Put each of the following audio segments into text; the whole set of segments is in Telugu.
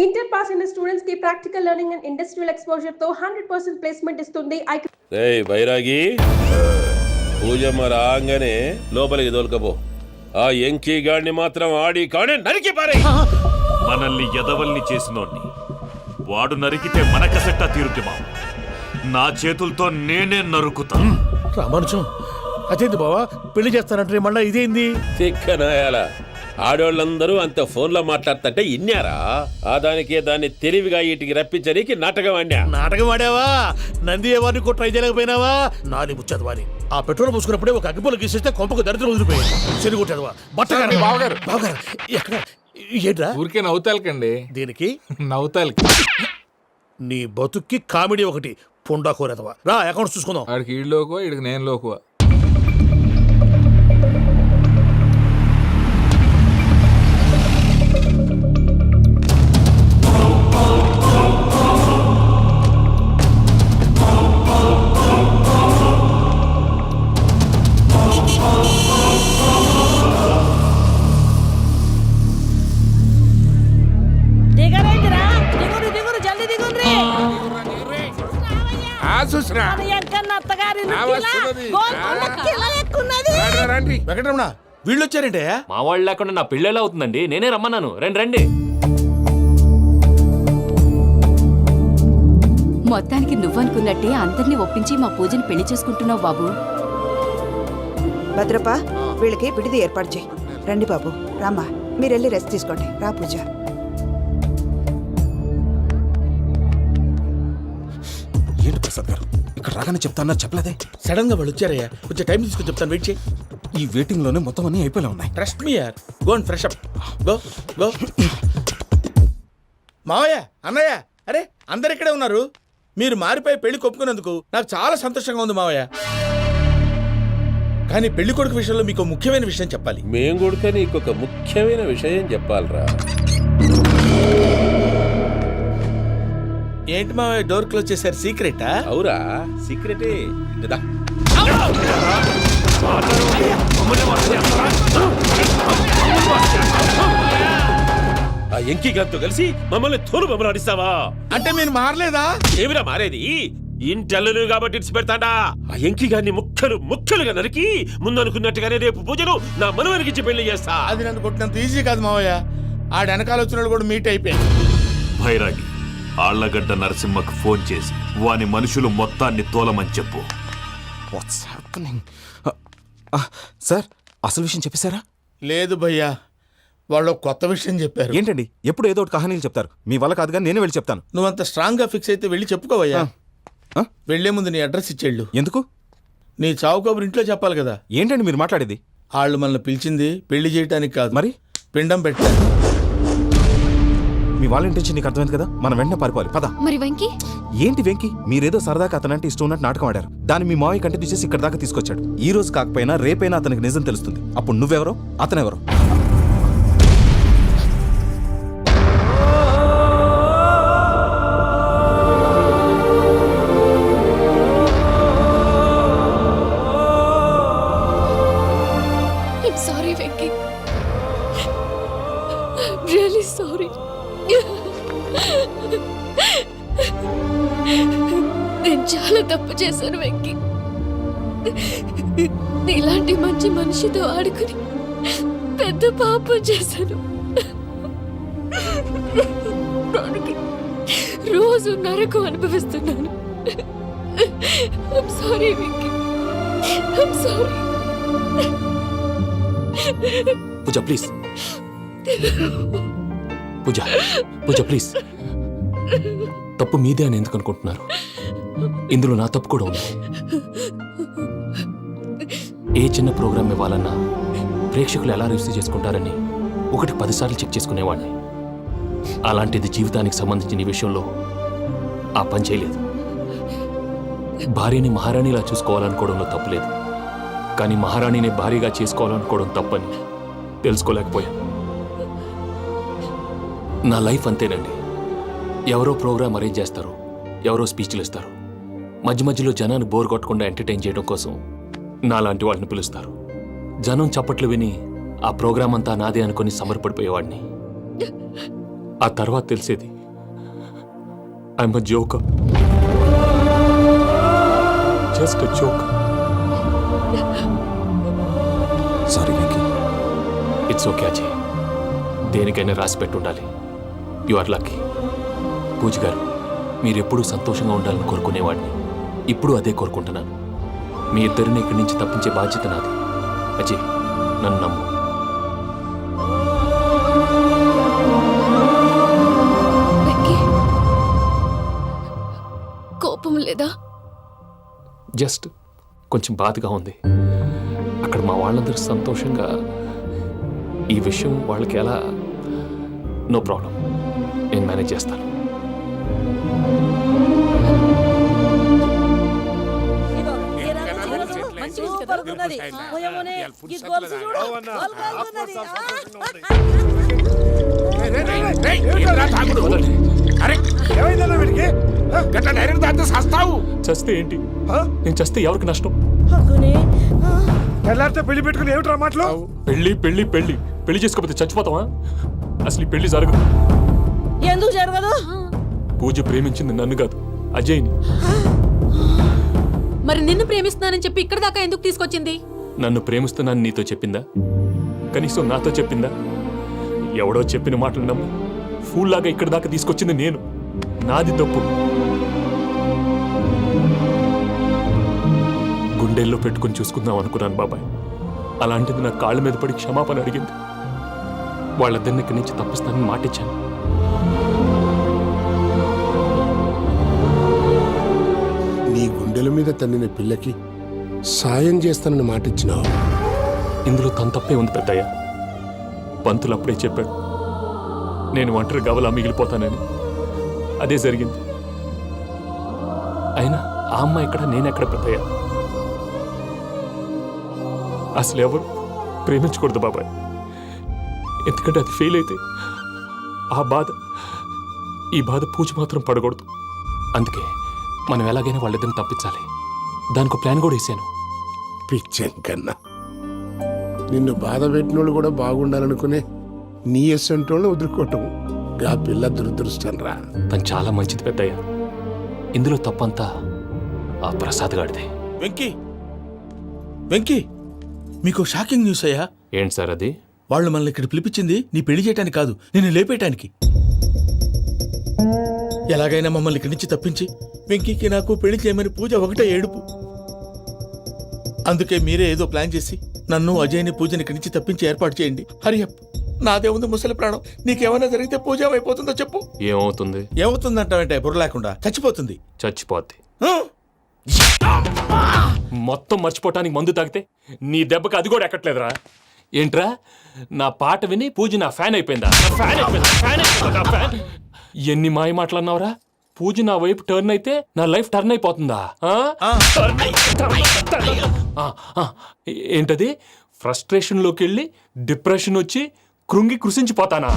ఇంటర్ పాస్ అయిన స్టూడెంట్స్ కి practical learning and industrial exposure తో 100% ప్లేస్మెంట్ ఇస్తుంది. ఏయ్ బైరాగి, పూజమ్మ రాగానే లోపలికి దొలకపో. ఆ ఎంకీ గాడిని మాత్రం ఆడి కాడే నరికి పారే. మనల్ని ఎదవల్ని చేసినోడ్ని వాడు నరికితే మనకసెట్టా తీరుద్దిమా. నా చేతులతో నేనే నరుకుతా. రామానుజం, అదేంది బావా పెళ్లి చేస్తానంటే మళ్ళా ఇదేంది? తిక్కనాయాల ఆడోళ్ళందరూ అంత ఫోన్లో మాట్లాడుతుంటే ఇన్నారా? ఆ దానికే దాన్ని తెలివిగా వీటికి రప్పించడానికి నాటకం ఆడా. నాటకం ఆడావా? నంది ఎవరిని కూడా ట్రై చేయలేకపోయినావా? నాని ముచ్చదు వాని ఆ పెట్రోల్ పోసుకున్నప్పుడే ఒక అగ్గిపొల గీసేస్తే కొంపకు దరిద్రం వదిలిపోయింది. చెరుగు కొట్టేదవా? బట్టగారు బావగారు బావగారు ఎక్కడ ఏంట్రా? ఊరికే నవ్వుతాలకండి. దీనికి నవ్వుతాలకి నీ బతుక్కి కామెడీ ఒకటి. పొండా కోరేదవా? రా అకౌంట్స్ చూసుకుందాం. ఆడికి ఈడులోకో ఇడికి నేను లోకువా. వెంకటరమణ వీళ్ళు వచ్చారంటే మా వాళ్ళు లేకుండా నా పెళ్ళేలా అవుతుందండి. నేనే రమ్మన్నాను. రండి రండి. మొత్తానికి నువ్వనుకున్నట్టే అందరినీ ఒప్పించి మా పూజని పెళ్లి చేసుకుంటున్నావు బాబు. భద్రప్ప, వీళ్ళకి విడిది ఏర్పాటు చేయి. రండి బాబు, రామ్మా, మీరెళ్ళి రెస్ట్ తీసుకోండి. రా పూజ. ఏంటి ప్రసాద్ గారు ఇక్కడ రాగానే చెప్తాను చెప్పలేదే? సడన్ గా వాళ్ళు వచ్చారయ్యా, కొంచెం టైం తీసుకొని చెప్తాను. వెయిట్ చేయి. ఈ వెయిటింగ్ లోనే మొత్తం అన్ని అయిపోయి ఉన్నాయి. ట్రస్ట్ మీ యార్. Go and fresh up. Go go. మావయ్య, అన్నయ్య, అరే అందరు ఇక్కడే ఉన్నారు. మీరు మారిపోయి పెళ్లి కొప్పుకున్నందుకు నాకు చాలా సంతోషంగా ఉంది మావయ్య. కానీ పెళ్లి కొడుకు విషయంలో మీకు ముఖ్యమైన విషయం చెప్పాలి. మేం కొడుక నీకొక ముఖ్యమైన విషయం చెప్పాలరా. ఏంటి మావయ్య డోర్ క్లోజ్ చేశారు? సీక్రెటా? అవురా, సీక్రెటే. కదా ఆ ఎంకీ గారితో కలిసి మమ్మల్ని తోలు బొమ్మలాడిస్తావా? అంటే మీరు మారలేదా? ఏమిరా మారేది? ఇంటల్లు కాబట్టి ఇడిచి పెడతాడా? ఆ ఎంకీ గారిని ముక్కలుగా నరికి ముందనుకున్నట్టుగానే రేపు పూజలు నా మనవనికిచ్చి పెళ్లి చేస్తా. అది నన్ను కొట్టినంత ఈజీ కాదు మావయ్య. ఆడ వెనకాల వచ్చిన కూడా మీట్ అయిపోయింది. భైరాగి, ఆళ్లగడ్డ నరసింహకు ఫోన్ చేసి వాని మనుషులు మొత్తాన్ని తోలమని చెప్పు. What's happening? సార్, అసలు విషయం చెప్పేశారా? లేదు భయ్యా, వాళ్ళు కొత్త విషయం చెప్పారు. ఏంటండి ఎప్పుడు ఏదో ఒకటి కహానీలు చెప్తారు? మీ వల్ల కాదుగా, నేనే వెళ్ళి చెప్తాను. నువ్వంత స్ట్రాంగ్ గా ఫిక్స్ అయితే వెళ్ళి చెప్పుకోవయ్యా. వెళ్లే ముందు నీ అడ్రస్ ఇచ్చేళ్ళు. ఎందుకు? నీ చావు కబురు ఇంట్లో చెప్పాలి కదా. ఏంటండి మీరు మాట్లాడేది? వాళ్ళు మనల్ని పిలిచింది పెళ్లి చేయడానికి కాదు, మరి పిండం పెట్టారు. మీ వాళ్ళ ఇంటెన్షన్ నీకు అర్థమైంది కదా. మనం వెంటనే పారిపోవాలి. పద. మరి వెంకీ? ఏంటి వెంకీ? మీరేదో సరదాగా అతనంటే ఇష్టం ఉన్నట్టు నాటకం ఆడారు. దాన్ని మీ మావయ్య కంటిన్యూ చేసి ఇక్కడ దాకా తీసుకొచ్చాడు. ఈ రోజు కాకపోయినా రేపైనా అతనికి నిజం తెలుస్తుంది. అప్పుడు నువ్వెవరో అతనెవరో. Sorry Venky, really sorry. నేను చాలా తప్పు చేశాను వెంకీ. నీలాంటి మంచి మనిషితో ఆడుకుని పెద్ద పాపం చేశాను. రోజు నరకం అనుభవిస్తున్నాను. I'm sorry Venky, I'm sorry. Pooja please. Pooja please. తప్పు మీదే అని ఎందుకు అనుకుంటున్నారు? ఇందులో నా తప్పు కూడా ఉంది. ఏ చిన్న ప్రోగ్రామ్ ఇవ్వాలన్నా ప్రేక్షకులు ఎలా రిసీవ్ చేసుకుంటారని 1-10 సార్లు చెక్ చేసుకునేవాడిని. అలాంటిది జీవితానికి సంబంధించిన ఈ విషయంలో ఆ పని చేయలేదు. భార్యని మహారాణిలా చూసుకోవాలనుకోవడంలో తప్పులేదు, కానీ మహారాణిని భార్యగా చేసుకోవాలనుకోవడం తప్పని తెలుసుకోలేకపోయాను. నా లైఫ్ అంతేనండి. ఎవరో ప్రోగ్రామ్ అరేంజ్ చేస్తారు, ఎవరో స్పీచ్లు ఇస్తారు. మధ్య మధ్యలో జనాన్ని బోర్ కొట్టకుండా ఎంటర్టైన్ చేయడం కోసం నాలాంటి వాళ్ళని పిలుస్తారు. జనం చప్పట్లు విని ఆ ప్రోగ్రామ్ అంతా నాదే అనుకుని సమర్పడిపోయేవాడిని. ఆ తర్వాత తెలిసేది I'm a joke, just a joke. Sorry Venky. It's okay Ajay, దేనికైనా రాసి పెట్టి ఉండాలి. You are lucky. పూజ గారు, మీరెప్పుడూ సంతోషంగా ఉండాలని కోరుకునేవాడిని. ఇప్పుడు అదే కోరుకుంటున్నాను. మీ ఇద్దరిని ఇక్కడి నుంచి తప్పించే బాధ్యత నాది. అజయ్, నన్ను నమ్ము. కోపం లేదా? జస్ట్ కొంచెం బాధగా ఉంది. అక్కడ మా వాళ్ళందరూ సంతోషంగా, ఈ విషయం వాళ్ళకి ఎలా? నో ప్రాబ్లం, నేను మేనేజ్ చేస్తాను. చస్తే ఏంటి? నేను చస్తే ఎవరికి నష్టం? పెళ్లి పెట్టుకుని ఏమిట్రా మాటలు? పెళ్లి పెళ్లి పెళ్లి పెళ్లి చేసుకోకపోతే చచ్చిపోతావా? అసలు ఈ పెళ్లి జరగదు. ఎందుకు జరగదు? పూజ ప్రేమించింది నన్ను కాదు, అజయ్ని. మరి నిన్ను ప్రేమిస్తున్నానని చెప్పి ఇక్కడ దాకా ఎందుకు తీసుకొచ్చింది? నన్ను ప్రేమిస్తున్నాను నీతో చెప్పిందా? కనీసం నాతో చెప్పిందా? ఎవడో చెప్పిన మాటలు నమ్మి ఫూల్లాగా ఇక్కడ దాకా తీసుకొచ్చింది నేను. నాది తప్పు. గుండెల్లో పెట్టుకుని చూసుకుందాం అనుకున్నాను బాబాయ్. అలాంటిది నా కాళ్ళ మీద పడి క్షమాపణ అడిగింది. వాళ్ళిద్దరిని ఇక్కడి నుంచి తప్పిస్తానని మాటిచ్చాను. నీ గుండెల మీద తన్నిన పిల్లకి సాయం చేస్తానని మాటిచ్చినావు. ఇందులో తన తప్పే ఉంది పెద్దయ్య. పంతులు అప్పుడే చెప్పాడు నేను ఒంటరి గవలా మిగిలిపోతానని. అదే జరిగింది. అయినా ఆ అమ్మాయి ఎక్కడ, నేనెక్కడ పెద్దయ్య? అసలు ఎవరు ప్రేమించకూడదు బాబాయ్. ఎందుకంటే అది ఫెయిల్ అయితే ఆ బాధ, ఈ బాధ పూజ మాత్రం పడకూడదు. అందుకే మనం ఎలాగైనా వాళ్ళిద్దరిని తప్పించాలి. దానికి ప్లాన్ కూడా వేసాను. పిచ్చం కన్నా నిన్ను బాధ పెట్టినోళ్ళు కూడా బాగుండాలనుకునే నీ ఎస్సంటోళ్ళని వదులుకోవటం ఆ పిల్ల దురదృష్టం రా. తను చాలా మంచిది పెద్దయ్య. ఇందులో తప్పంతా ఆ ప్రసాద్ గాడిదే. వెంకీ, వెంకీ, మీకు షాకింగ్ న్యూస్ అయ్యా. ఏంటి సార్ అది? వాళ్ళు మనల్ని ఇక్కడ పిలిపించింది నీ పెళ్లి చేయటానికి కాదు, నిన్ను లేపేయటానికి. ఎలాగైనా మమ్మల్ని ఇక్కడి నుంచి తప్పించి వెంకీకి నాకు పెళ్లి చేయమని పూజ ఒకటే ఏడుపు. అందుకే మీరే ఏదో ప్లాన్ చేసి నన్ను అజయ్ని పూజని ఇక్కడి నుంచి తప్పించి ఏర్పాటు చేయండి. హరియప్, నాదే ఉంది ముసలి ప్రాణం. నీకేమైనా జరిగితే పూజ అయిపోతుందో చెప్పు. ఏమవుతుంది? ఏమవుతుందంటావంటే బుర్ర లేకుండా చచ్చిపోతుంది. చచ్చిపోద్ది. ఆ? మొత్తం మర్చిపోవటానికి మందు తాగితే నీ దెబ్బకి అది కూడా ఎక్కట్లేదురా. ఏంట్రా, నా పాట విని పూజ నా ఫ్యాన్ అయిపోయిందా? ఎన్ని మాయ మాటలన్నావురా? పూజ నా వైపు టర్న్ అయితే నా లైఫ్ టర్న్ అయిపోతుందా? ఏంటది? ఫ్రస్ట్రేషన్ లోకి వెళ్ళి డిప్రెషన్ వచ్చి కృంగి కృషించిపోతానా?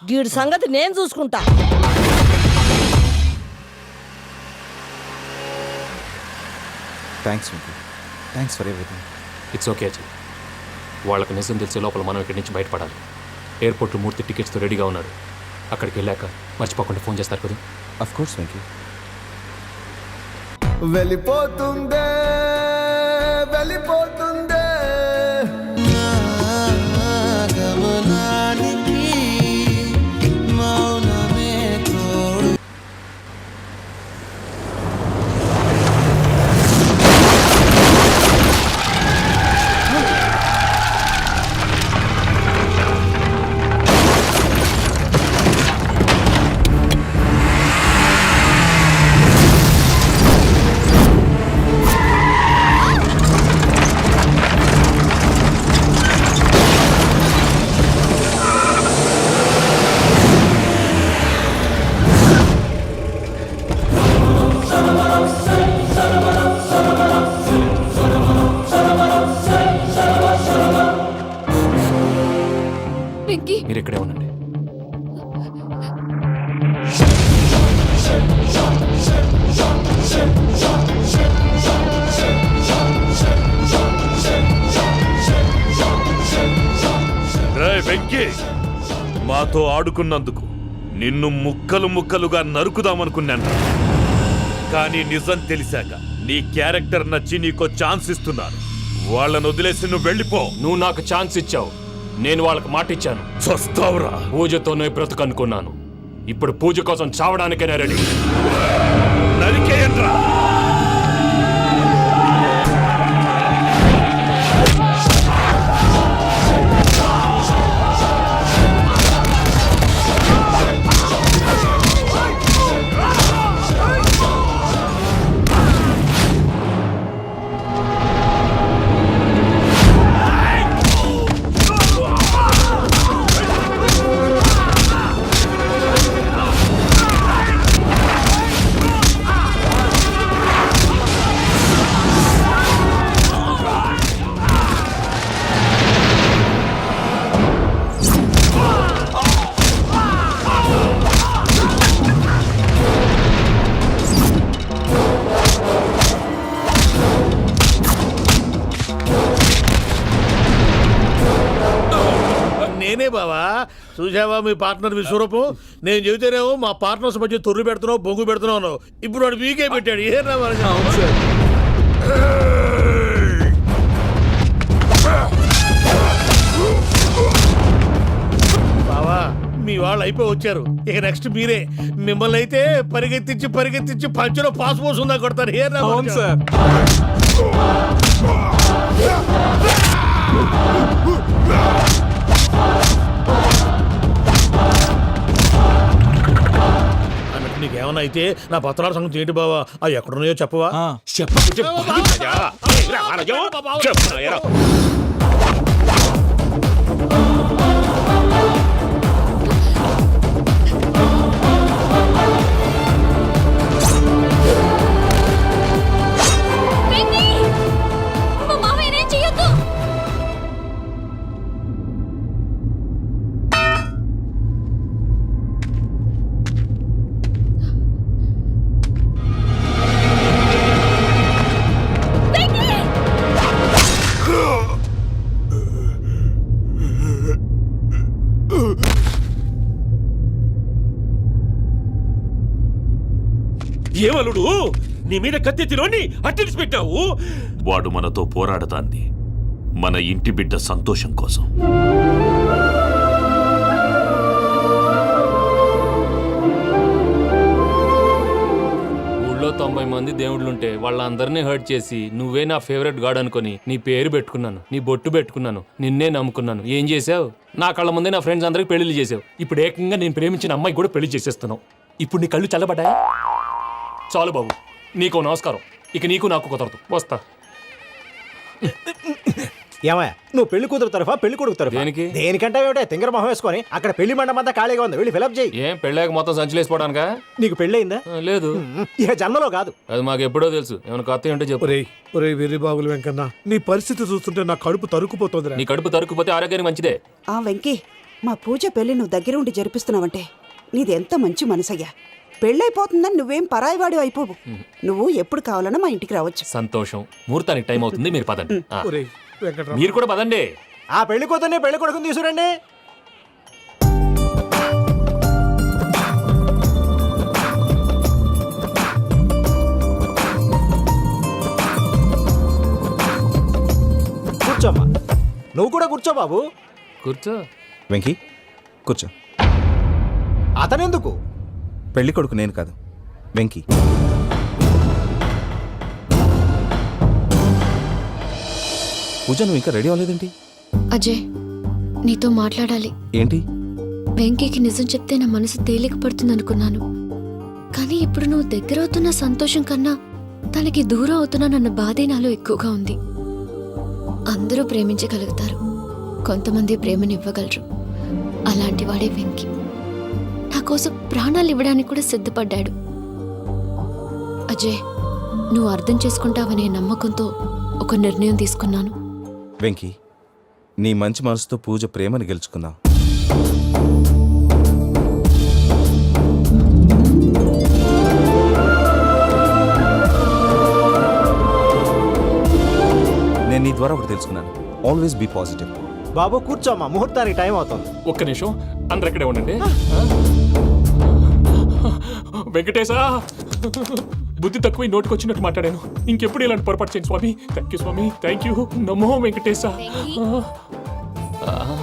వీడి సంగతి నేను చూసుకుంటా. Thanks Venky. Thanks for everything. It's okay Ajay. వాళ్ళకి నిజం తెలిసే లోపల మనం ఇక్కడి నుంచి బయటపడాలి. ఎయిర్పోర్ట్లో మూర్తి టికెట్స్తో రెడీగా ఉన్నాడు. అక్కడికి వెళ్ళాక మర్చిపోకుండా ఫోన్ చేస్తారు కదా. Of course Venky. వెళ్ళిపోతుందే వెళ్ళిపోతుందే గమనానికి మౌనమే తోడు. మీరు ఇక్కడే ఉండండి. వెంకీ మాతో ఆడుకున్నందుకు నిన్ను ముక్కలు ముక్కలుగా నరుకుదామనుకున్నాను. కానీ నిజం తెలిసాక నీ క్యారెక్టర్ నచ్చి నీకో ఛాన్స్ ఇస్తున్నాను. వాళ్ళను వదిలేసి నువ్వు వెళ్ళిపో. నువ్వు నాకు ఛాన్స్ ఇచ్చావు, నేను వాళ్ళకి మాట ఇచ్చాను. చస్తావురా. పూజతోనే బ్రతుకనుకున్నాను, ఇప్పుడు పూజ కోసం చావడానికైనా రెడీ. నరికేయండ్రా. నేనే బావా. చూసావా మీ పార్ట్నర్ విశ్వరూపం? నేను చెబితేనేమో మా పార్ట్నర్స్ మధ్య తొర్రు పెడుతున్నావు, బొంగు పెడుతున్నావు అన్నావు. ఇప్పుడు వాడు మీకే పెట్టాడు. ఏనా బావా, మీ వాళ్ళు అయిపోయి వచ్చారు. ఇక నెక్స్ట్ మీరే. మిమ్మల్ని అయితే పరిగెత్తించి పరిగెత్తించి పంచలో పాస్ పోసుందా కొడతారు. ఏనా సార్. నీకేమన్నా అయితే నా పత్రాల సంగతి ఏంటి బావా? అవి ఎక్కడున్నాయో చెప్పవా? ఏమలుడు, నీ మీద కత్తెత్తిలోని అట్టెలిసి పెట్టావు. వాడు మనతో పోరాడతాంది మన ఇంటి బిడ్డ సంతోషం కోసం. ఊళ్ళో 90 మంది దేవుళ్ళుంటే వాళ్ళందరినీ హర్ట్ చేసి నువ్వే నా ఫేవరెట్ గాడ్ అనుకుని నీ పేరు పెట్టుకున్నాను, నీ బొట్టు పెట్టుకున్నాను, నిన్నే నమ్ముకున్నాను. ఏం చేసావు? నా కళ్ళ ముందే నా ఫ్రెండ్స్ అందరికి పెళ్లి చేసావు. ఇప్పుడు ఏకంగా నేను ప్రేమించిన అమ్మాయి కూడా పెళ్లి చేసేస్తున్నావు. ఇప్పుడు నీ కళ్ళు చల్లబడ్డాయా? చాలు బాబు, నీకు నమస్కారం. ఇక నీకు నాకు కుదరదు. వస్తా. ఏమయ్య, నువ్వు పెళ్లి కూతురు తరఫా పెళ్లి కొడుకు తరఫా? దేనికి? దేనికంటే ఏమిటే తింగర మొహం వేసుకొని అక్కడ పెళ్లి మండపం అంతా ఖాళీగా ఉంది, వెళ్ళి ఫిలప్ చేయి. ఏం పెళ్ళాక మొత్తం సంచలేసిపోవడానికా? నీకు పెళ్ళయిందా? లేదు. ఇక జన్మలో కాదు. అది మాకు ఎప్పుడో తెలుసు. ఏమైనా కొత్త ఏంటో చెప్పు. ఒరే వెర్రి బాబులు వెంకన్న, నీ పరిస్థితి చూస్తుంటే నా కడుపు తరుక్కుపోతుంది. నీ కడుపు తరుక్కుపోతే ఆరోగ్యానికి మంచిదే. ఆ వెంకీ, మా పూజ పెళ్లి నువ్వు దగ్గర ఉండి జరిపిస్తున్నావంటే నీది ఎంత మంచి మనసయ్యా. పెళ్ళైపోతుందని నువ్వేం పరాయివాడి అయిపోవు. నువ్వు ఎప్పుడు కావాలన్నా మా ఇంటికి రావచ్చు. సంతోషం. ముహూర్తానికి టైం అవుతుంది, మీరు పదండి. వెంకట్రావు, మీరు కూడా పదండి. ఆ పెళ్లి కూతుర్ని పెళ్లి కొడుకుని తీసుకురండి. కూర్చోమ్మా. నువ్వు కూడా కూర్చో బాబు. కూర్చో. వెంకీ కూర్చో. అతనెందుకు? పెళ్లి కొడుకు నేను కాదు, వెంకీ. పూజ, నువ్వు ఇంకా రెడీ అవ్వలేదేంటి? అజయ్, నీతో మాట్లాడాలి. ఏంటి? వెంకీకి నిజం చెప్తే నా మనసు తేలిక పడుతుందనుకున్నాను. కానీ ఇప్పుడు నువ్వు దగ్గరవుతున్న సంతోషం కన్నా తనకి దూరం అవుతున్నానన్న బాధే నాలో ఎక్కువగా ఉంది. అందరూ ప్రేమించగలుగుతారు, కొంతమంది ప్రేమనివ్వగలరు. అలాంటి వాడే వెంకీ. నా కోసం ప్రాణాలు ఇవ్వడానికి కూడా సిద్ధపడ్డాడు. అజయ్, నువ్వు అర్థం చేసుకుంటావనే నమ్మకంతో ఒక నిర్ణయం తీసుకున్నాను. వెంకీ, నీ మంచి మనసుతో పూజ ప్రేమని గెలుచుకున్నావు. నేను నీ ద్వారా ఒకటి తెలుసుకున్నాను. Always be positive. బాబు కూర్చోమ్మా, ముహూర్తానికి టైం అవుతుంది. ఒక్క నిమిషం, అందరు ఎక్కడే ఉండండి. వెంకటేశా, బుద్ధి తక్కువ నోటికి వచ్చినట్టు మాట్లాడాను. ఇంకెప్పుడు ఇలాంటి పొరపాటు చేయండి స్వామి. థ్యాంక్ యూ స్వామి, థ్యాంక్ యూ. నమో వెంకటేశా.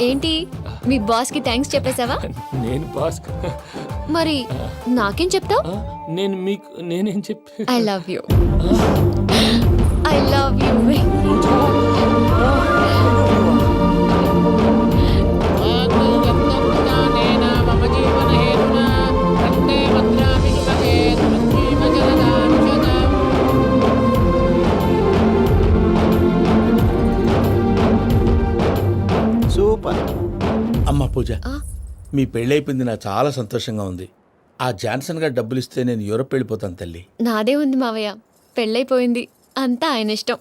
ఏంటి మీ బాస్ కి థ్యాంక్స్ చెప్పేశావా? నేను బాస్. మరి నాకేం చెప్తావు? నేను మీకు నేనేం చెప్పి I love you. I love you. Super. అమ్మ పూజ, ఆ? మీ పెళ్ళైపోయింది నాకు చాలా సంతోషంగా ఉంది. ఆ జాన్సన్ గారు డబ్బులు ఇస్తే నేను యూరప్ వెళ్ళిపోతాను తల్లి. నాదే ఉంది మావయ్య, పెళ్ళైపోయింది, అంతా ఆయన ఇష్టం.